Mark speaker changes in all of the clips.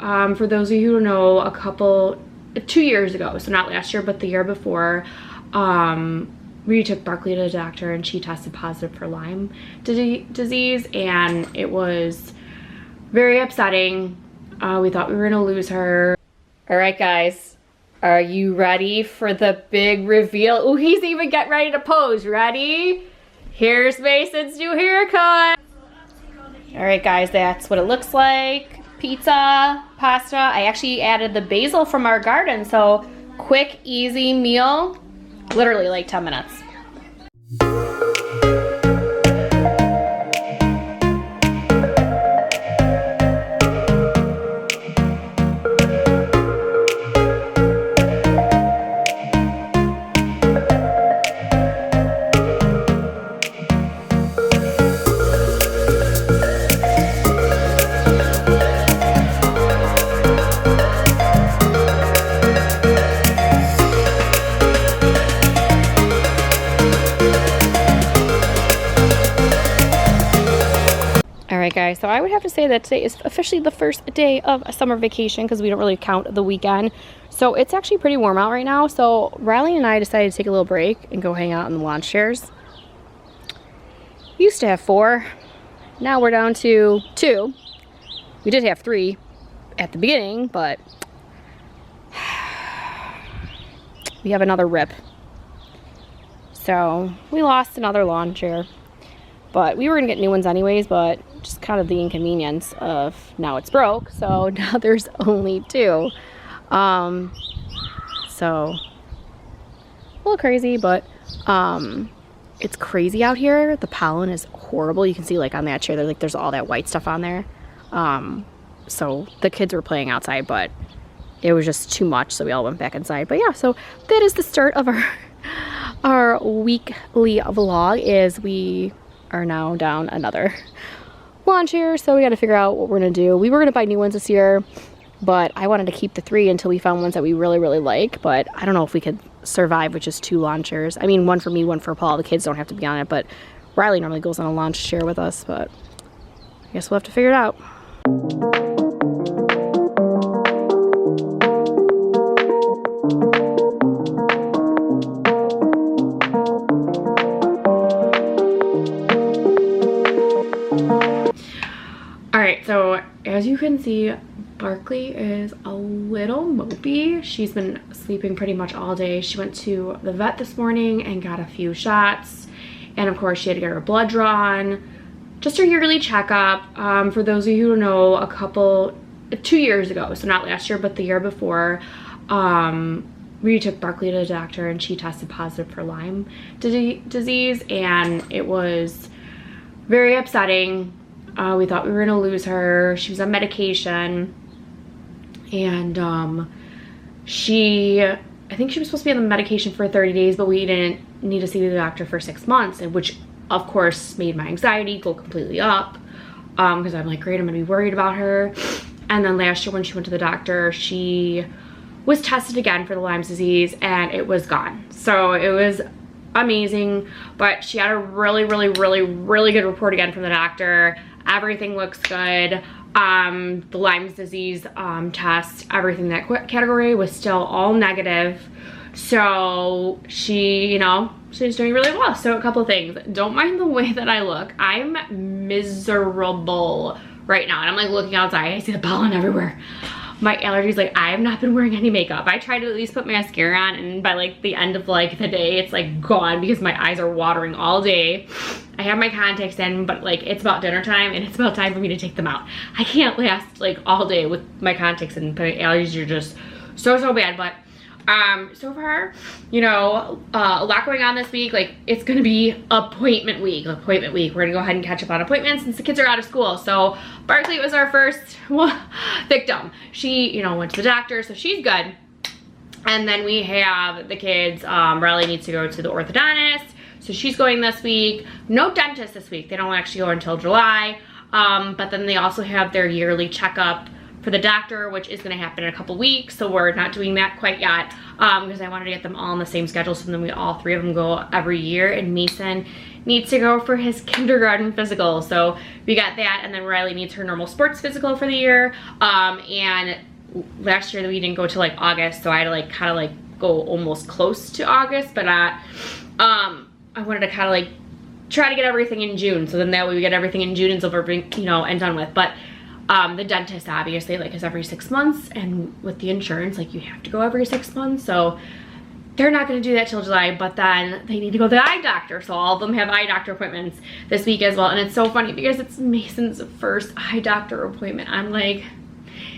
Speaker 1: For those of you who know, 2 years ago, so not last year, but the year before, we took Barkley to the doctor and she tested positive for Lyme disease, and it was very upsetting. We thought we were gonna lose her. All right, guys, are you ready for the big reveal? Oh, he's even getting ready to pose. Ready? Here's Mason's new haircut. All right, guys, that's what it looks like. Pizza, pasta. I actually added the basil from our garden, so quick, easy meal. Literally like 10 minutes. Alright guys, so I would have to say that today is officially the first day of a summer vacation because we don't really count the weekend. So it's actually pretty warm out right now. So Riley and I decided to take a little break and go hang out in the lawn chairs. We used to have 4. Now we're down to 2. We did have 3 at the beginning, but we have another rip. So we lost another lawn chair. But we were gonna get new ones anyways, but just kind of the inconvenience of now it's broke, so now there's only 2. So a little crazy, but it's crazy out here. The pollen is horrible. You can see like on that chair, there's all that white stuff on there. So the kids were playing outside, but it was just too much, so we all went back inside. But yeah, so that is the start of our weekly vlog. Is we are now down another lawn chair, so we got to figure out what we're gonna do. We were gonna buy new ones this year, but I wanted to keep the 3 until we found ones that we really like. But I don't know if we could survive with just 2 lawn chairs. I mean, one for me, one for Paul. The kids don't have to be on it, but Riley normally goes on a lawn chair with us, but I guess we'll have to figure it out. Alright, so as you can see, Barkley is a little mopey. She's been sleeping pretty much all day. She went to the vet this morning and got a few shots. And of course, she had to get her blood drawn. Just her yearly checkup. For those of you who know, 2 years ago, so not last year, but the year before, we took Barkley to the doctor and she tested positive for Lyme disease, and it was very upsetting. We thought we were gonna lose her. She was on medication, and I think she was supposed to be on the medication for 30 days, but we didn't need to see the doctor for 6 months, and which of course made my anxiety go completely up, because I'm like, great, I'm gonna be worried about her. And then last year when she went to the doctor, she was tested again for the Lyme disease and it was gone. So it was amazing, but she had a really good report again from the doctor. Everything looks good. The Lyme disease test, everything that category was still all negative. So she, she's doing really well. So a couple things. Don't mind the way that I look. I'm miserable right now. And I'm like looking outside. I see the pollen everywhere. My allergies, like, I have not been wearing any makeup. I try to at least put mascara on, and by like the end of like the day, it's like gone because my eyes are watering all day. I have my contacts in, but like it's about dinner time and it's about time for me to take them out. I can't last like all day with my contacts in, but allergies are just so bad. But so far, a lot going on this week. Like, it's gonna be appointment week. We're gonna go ahead and catch up on appointments since the kids are out of school. So Barkley was our first victim. She, went to the doctor, so she's good. And then we have the kids. Riley needs to go to the orthodontist, so she's going this week. No dentist this week. They don't actually go until July. But then they also have their yearly checkup for the doctor, which is going to happen in a couple weeks, so we're not doing that quite yet, because I wanted to get them all on the same schedule, so then all 3 of them go every year. And Mason needs to go for his kindergarten physical. So we got that, and then Riley needs her normal sports physical for the year. And last year we didn't go till like August, so I had to like kind of like go almost close to August, but not, I wanted to kind of like try to get everything in June, so then that way we get everything in June and so we're, you know, and done with. But the dentist obviously like is every 6 months, and with the insurance like you have to go every 6 months, so they're not going to do that till July. But then they need to go to the eye doctor, so all of them have eye doctor appointments this week as well. And it's so funny because it's Mason's first eye doctor appointment. I'm like,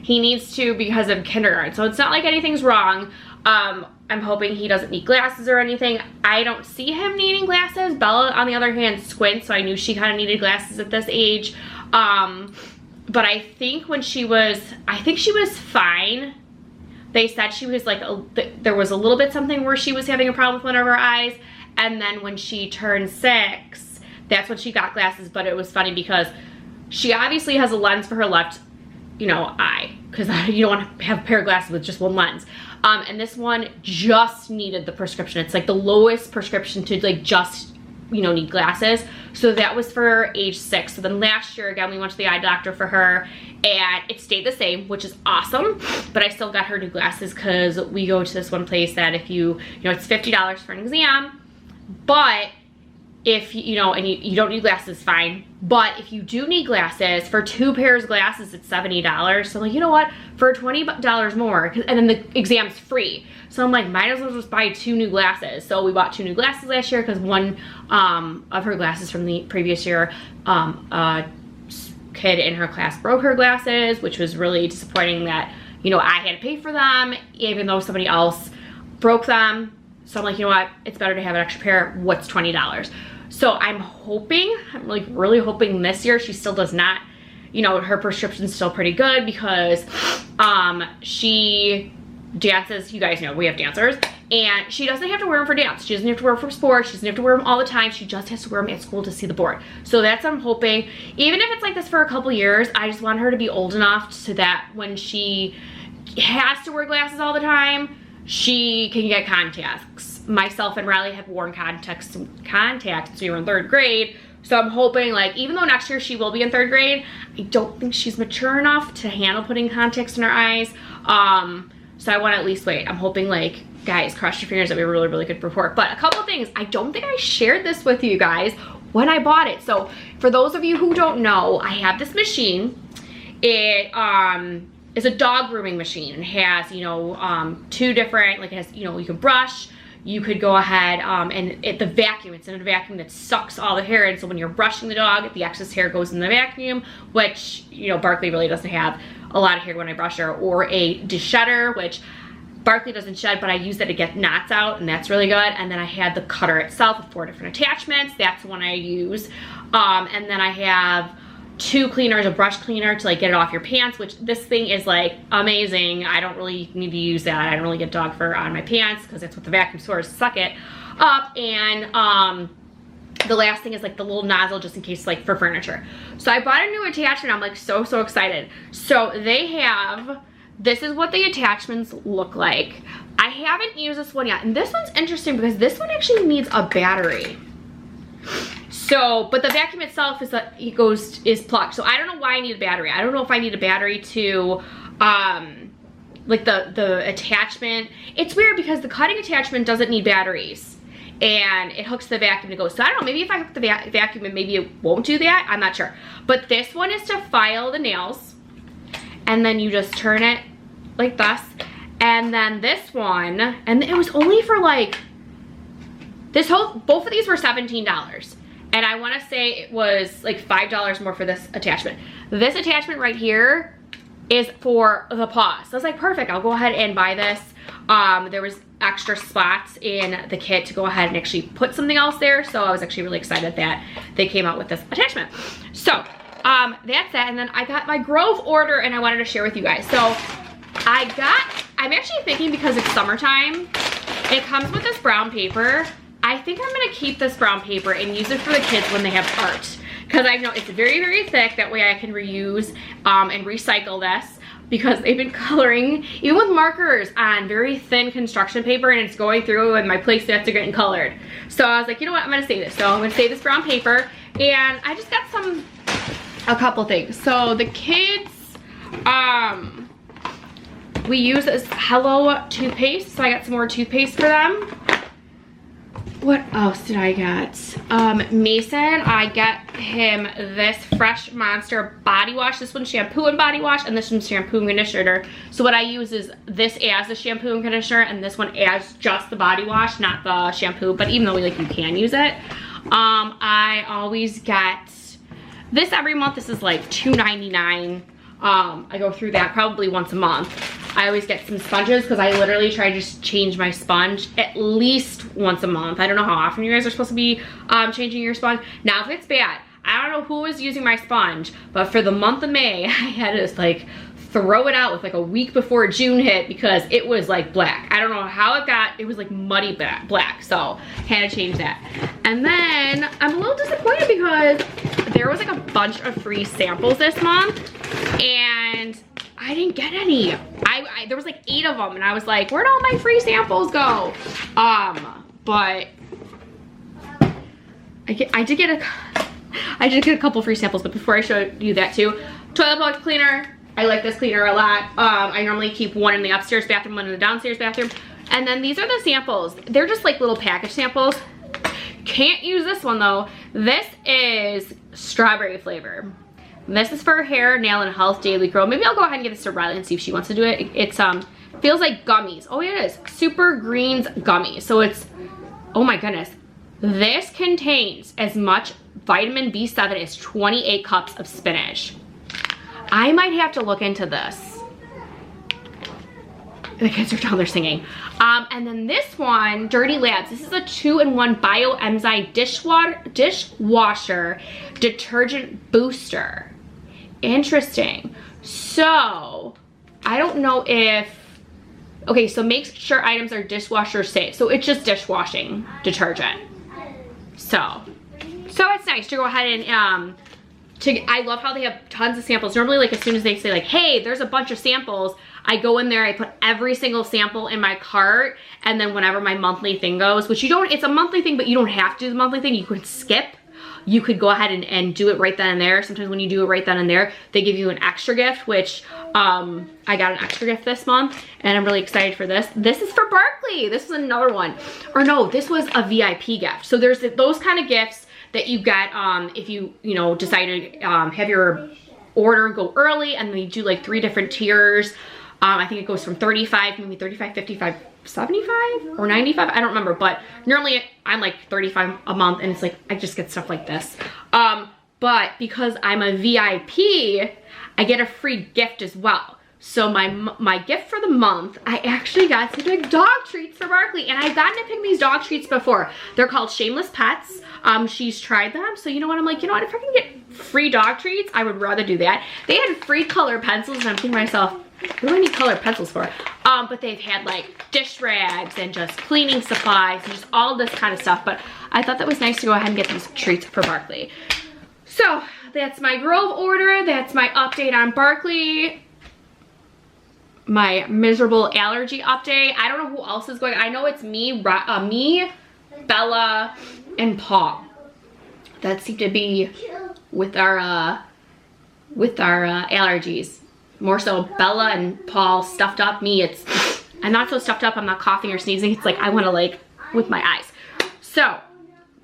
Speaker 1: he needs to because of kindergarten, so it's not like anything's wrong. I'm hoping he doesn't need glasses or anything. I don't see him needing glasses. Bella, on the other hand, squints, so I knew she kind of needed glasses at this age. But I think when she was, I think she was fine. They said she was like, there was a little bit something where she was having a problem with one of her eyes. And then when she turned 6, that's when she got glasses. But it was funny because she obviously has a lens for her left, you know, eye. Because you don't want to have a pair of glasses with just one lens. And this one just needed the prescription. It's like the lowest prescription to like just, you know, need glasses. So that was for age 6. So then last year again we went to the eye doctor for her and it stayed the same, which is awesome. But I still got her new glasses because we go to this one place that if you know, it's $50 for an exam, but if you know, and you don't need glasses, fine. But if you do need glasses, for 2 pairs of glasses it's $70. So I'm like, you know what, for $20 more, and then the exam's free. So I'm like, might as well just buy 2 new glasses. So we bought 2 new glasses last year because one of her glasses from the previous year, a kid in her class broke her glasses, which was really disappointing that, you know, I had to pay for them even though somebody else broke them. So I'm like, you know what, it's better to have an extra pair. What's $20? So I'm hoping, I'm like really hoping this year she still does not, you know, her prescription's still pretty good because she dances. You guys know we have dancers, and she doesn't have to wear them for dance. She doesn't have to wear them for sports. She doesn't have to wear them all the time. She just has to wear them at school to see the board. So that's what I'm hoping. Even if it's like this for a couple years, I just want her to be old enough so that when she has to wear glasses all the time, she can get contacts. Myself and Riley have worn contacts since we were in 3rd grade. So I'm hoping, like, even though next year she will be in 3rd grade, I don't think she's mature enough to handle putting contacts in her eyes. So I want to at least wait. I'm hoping, like, guys, cross your fingers that we have a really, really good report. But a couple things, I don't think I shared this with you guys when I bought it. So for those of you who don't know, I have this machine. It is a dog grooming machine and has, you know, 2 different, like, it has, you know, you can brush. You could go ahead and the vacuum, it's in a vacuum that sucks all the hair in. So when you're brushing the dog, the excess hair goes in the vacuum, which, you know, Barkley really doesn't have a lot of hair when I brush her, or a deshedder, which Barkley doesn't shed, but I use that to get knots out, and that's really good. And then I had the cutter itself with 4 different attachments. That's the one I use. And then I have 2 cleaners, a brush cleaner to like get it off your pants, which this thing is like amazing. I don't really need to use that. I don't really get dog fur on my pants because that's what the vacuum stores suck it up. And the last thing is like the little nozzle just in case, like for furniture. So I bought a new attachment. I'm like so excited. So they have, this is what the attachments look like. I haven't used this one yet, and this one's interesting because this one actually needs a battery. So, but the vacuum itself is plugged. So I don't know why I need a battery. I don't know if I need a battery to, like the attachment. It's weird because the cutting attachment doesn't need batteries, and it hooks the vacuum to go. So I don't know, maybe if I hook the vacuum and maybe it won't do that. I'm not sure. But this one is to file the nails, and then you just turn it like this. And then this one, and it was only for like, both of these were $17. And I want to say it was like $5 more for this attachment. This attachment right here is for the paws. So I was like, perfect, I'll go ahead and buy this. There was extra spots in the kit to go ahead and actually put something else there. So I was actually really excited that they came out with this attachment. So that's that. And then I got my Grove order and I wanted to share with you guys. So I'm actually thinking because it's summertime, it comes with this brown paper. I think I'm gonna keep this brown paper and use it for the kids when they have art. Because I know it's very, very thick. That way I can reuse and recycle this. because they've been coloring, even with markers, on very thin construction paper, and it's going through and my play sets are getting colored. So I was like, you know what, I'm gonna save this. So I'm gonna save this brown paper, and I just got a couple things. So the kids, we use this Hello toothpaste, so I got some more toothpaste for them. What else did I get? Mason, I get him this Fresh Monster body wash. This one's shampoo and body wash, and this one's shampoo and conditioner. So what I use is this as the shampoo and conditioner, and this one as just the body wash, not the shampoo. But even though you can use it, I always get this every month. This is like $2.99. I go through that probably once a month. I always get some sponges because I literally try to just change my sponge at least once a month. I don't know how often you guys are supposed to be changing your sponge. Now if it's bad, I don't know who was using my sponge, but for the month of May, I had to like throw it out with like a week before June hit because it was like black. I don't know how it was like muddy black, so had to change that. And then I'm a little disappointed because there was like a bunch of free samples this month, and I didn't get any. There was like 8 of them, and I was like, where'd all my free samples go? But I did get a couple free samples. But before I show you that too, toilet box cleaner. I like this cleaner a lot. I normally keep one in the upstairs bathroom, one in the downstairs bathroom. And then these are the samples. They're just like little package samples. Can't use this one though. This is strawberry flavor. This is for hair, nail, and health daily grow. Maybe I'll go ahead and give this to Riley and see if she wants to do it. It's feels like gummies. Oh yeah, it is. Super Greens gummies. So it's, oh my goodness. This contains as much vitamin B7 as 28 cups of spinach. I might have to look into this. The kids are down there singing. And then this one, Dirty Labs. This is a 2-in-1 Bioenzyme dishwasher detergent booster. Interesting. So, I don't know if, okay, so make sure items are dishwasher safe. So it's just dishwashing detergent. So it's nice to go ahead and, I love how they have tons of samples. Normally, like as soon as they say like, hey, there's a bunch of samples, I go in there, I put every single sample in my cart, and then whenever my monthly thing goes, which you don't, it's a monthly thing, but you don't have to do the monthly thing, you could skip. You could go ahead and do it right then and there. Sometimes when you do it right then and there, they give you an extra gift, which I got an extra gift this month, and I'm really excited for this. This is for Barkley. This is another one. Or no, this was a VIP gift. So there's those kind of gifts that you get if you decide to have your order go early, and then you do like 3 different tiers. I think it goes from 35, maybe 35, 55, 75 or 95, I don't remember, but normally I'm like 35 a month, and it's like I just get stuff like this. But because I'm a VIP, I get a free gift as well. So my gift for the month, I actually got to pick dog treats for Barkley, and I've gotten to pick these dog treats before. They're called Shameless Pets. She's tried them, so you know what, I'm like, you know what, if I can get free dog treats, I would rather do that. They had free color pencils, and I'm thinking to myself, what do I need colored pencils for? But they've had like dish rags and just cleaning supplies and just all this kind of stuff. But I thought that was nice to go ahead and get these treats for Barkley. So that's my Grove order. That's my update on Barkley. My miserable allergy update. I don't know who else is going. I know it's me, Bella, and Paul. That seem to be with our allergies. More so Bella and Paul stuffed up. Me, I'm not so stuffed up. I'm not coughing or sneezing. It's like I want to like with my eyes. So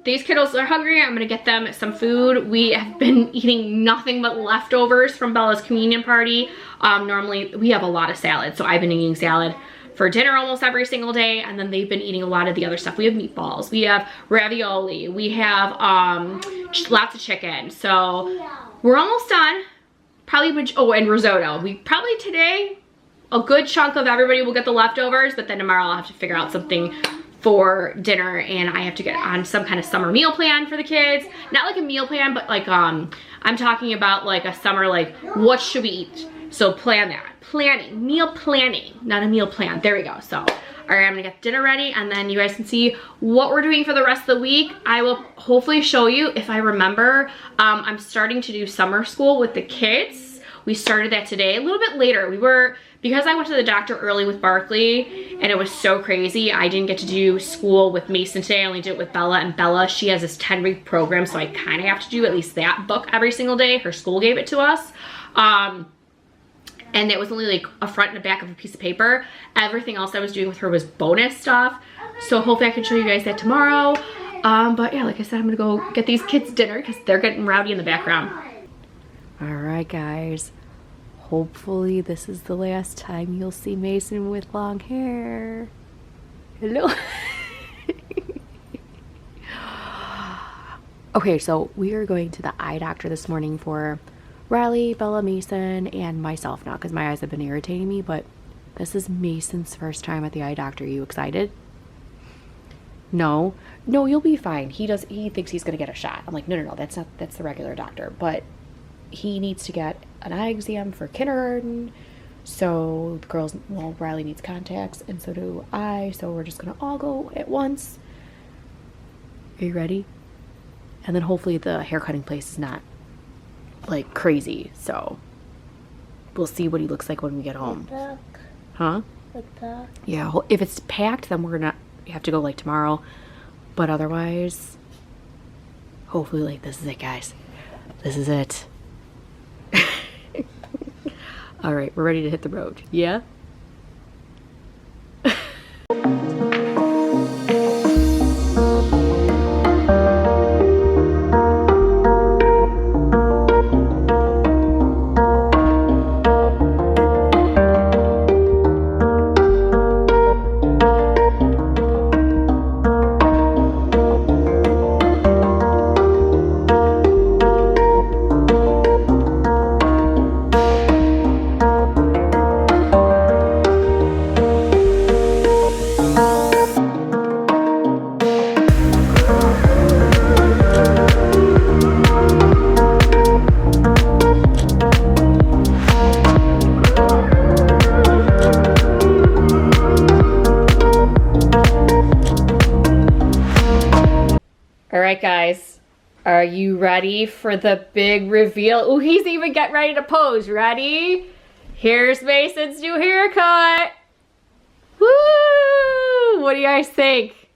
Speaker 1: these kiddos are hungry. I'm gonna get them some food. We have been eating nothing but leftovers from Bella's communion party. Normally we have a lot of salad, so I've been eating salad for dinner almost every single day, and then they've been eating a lot of the other stuff. We have meatballs, we have ravioli, we have lots of chicken. So we're almost done. Probably, oh, and risotto. We probably today, a good chunk of everybody will get the leftovers, but then tomorrow I'll have to figure out something for dinner, and I have to get on some kind of summer meal plan for the kids. Not like a meal plan, but like I'm talking about like a summer, like what should we eat? So plan that. Planning, meal planning, not a meal plan. There we go. So, all right, I'm gonna get dinner ready, and then you guys can see what we're doing for the rest of the week. I will hopefully show you if I remember. I'm starting to do summer school with the kids, We started that today, a little bit later. Because I went to the doctor early with Barkley and it was so crazy, I didn't get to do school with Mason today. I only did it with Bella, and Bella, she has this 10-week program, so I kind of have to do at least that book every single day. Her school gave it to us. And it was only like a front and a back of a piece of paper. Everything else I was doing with her was bonus stuff. So hopefully I can show you guys that tomorrow. But yeah, like I said, I'm gonna go get these kids dinner because they're getting rowdy in the background. All right, guys. Hopefully this is the last time you'll see Mason with long hair. Hello. Okay, so we are going to the eye doctor this morning for Riley, Bella, Mason, and myself now because my eyes have been irritating me, but this is Mason's first time at the eye doctor. Are you excited? No, you'll be fine. He thinks he's gonna get a shot. I'm like, no, that's the regular doctor, but he needs to get an eye exam for kindergarten. So the girls, well, Riley needs contacts and so do I, so we're just gonna all go at once. Are you ready? And then hopefully the hair cutting place is not like crazy, so we'll see what he looks like when we get home. Huh? Yeah, if it's packed, then we're gonna have to go like tomorrow, but otherwise hopefully like this is it, guys. This is it. All right, we're ready to hit the road. Yeah. All right, guys, are you ready for the big reveal? Oh, he's even getting ready to pose. Ready? Here's Mason's new haircut. Woo! What do you guys think?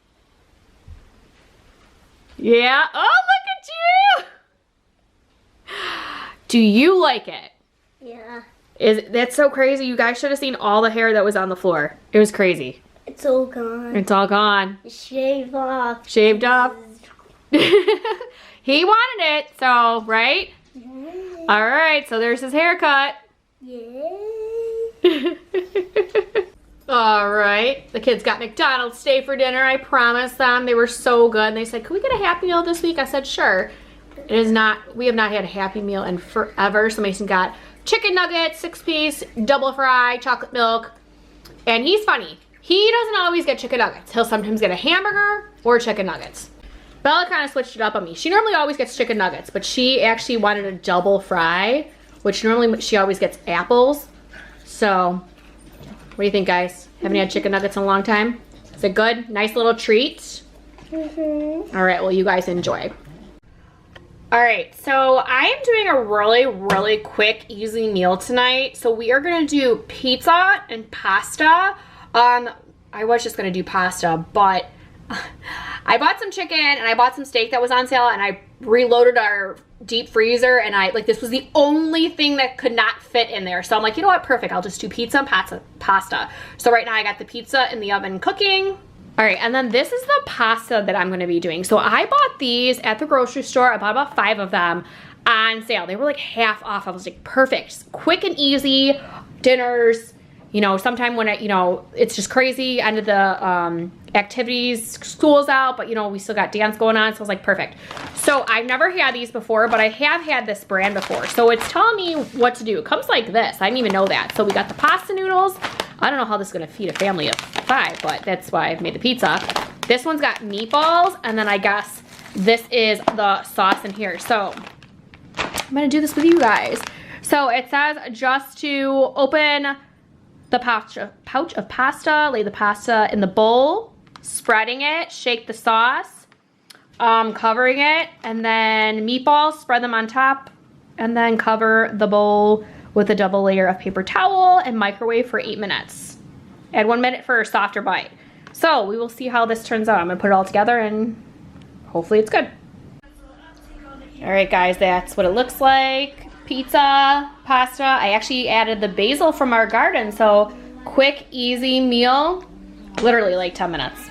Speaker 1: Yeah? Oh, look at you! Do you like it?
Speaker 2: Yeah.
Speaker 1: That's so crazy. You guys should have seen all the hair that was on the floor. It was crazy.
Speaker 2: It's all gone.
Speaker 1: It's all gone.
Speaker 2: Shave off.
Speaker 1: Shaved off. He wanted it, so, right?
Speaker 2: Yay.
Speaker 1: All right, so there's his haircut.
Speaker 2: Yay.
Speaker 1: All right, the kids got McDonald's today for dinner. I promised them. They were so good. And they said, can we get a Happy Meal this week? I said, sure. We have not had a Happy Meal in forever. So Mason got chicken nuggets, 6-piece, double fry, chocolate milk. And he's funny. He doesn't always get chicken nuggets. He'll sometimes get a hamburger or chicken nuggets. Bella kind of switched it up on me. She normally always gets chicken nuggets, but she actually wanted a double fry, which normally she always gets apples. So, what do you think, guys? Haven't had chicken nuggets in a long time? Is it good? Nice little treat?
Speaker 2: Mm-hmm.
Speaker 1: All right, well, you guys enjoy. All right, so I am doing a really, really quick, easy meal tonight. So we are gonna do pizza and pasta. I was just gonna do pasta, but I bought some chicken and I bought some steak that was on sale, and I reloaded our deep freezer, and this was the only thing that could not fit in there. So I'm like, you know what, perfect, I'll just do pizza and pasta. So right now I got the pizza in the oven cooking. All right, and then this is the pasta that I'm gonna be doing. So I bought these at the grocery store. I bought about 5 of them on sale. They were like half off. I was like, perfect, quick and easy dinners. You know, sometime when it's just crazy, end of the activities, school's out, but we still got dance going on, so I was like, perfect. So I've never had these before, but I have had this brand before. So it's telling me what to do. It comes like this. I didn't even know that. So we got the pasta noodles. I don't know how this is gonna feed a family of 5, but that's why I've made the pizza. This one's got meatballs, and then I guess this is the sauce in here. So I'm gonna do this with you guys. So it says just to open the pouch of pasta, lay the pasta in the bowl, spreading it, shake the sauce, covering it, and then meatballs, spread them on top, and then cover the bowl
Speaker 3: with a double layer of paper towel and microwave for 8 minutes. Add 1 minute for a softer bite. So we will see how this turns out. I'm gonna put it all together and hopefully it's good. All right guys, that's what it looks like. Pizza, pasta. I actually added the basil from our garden, so quick, easy meal. Literally like 10 minutes.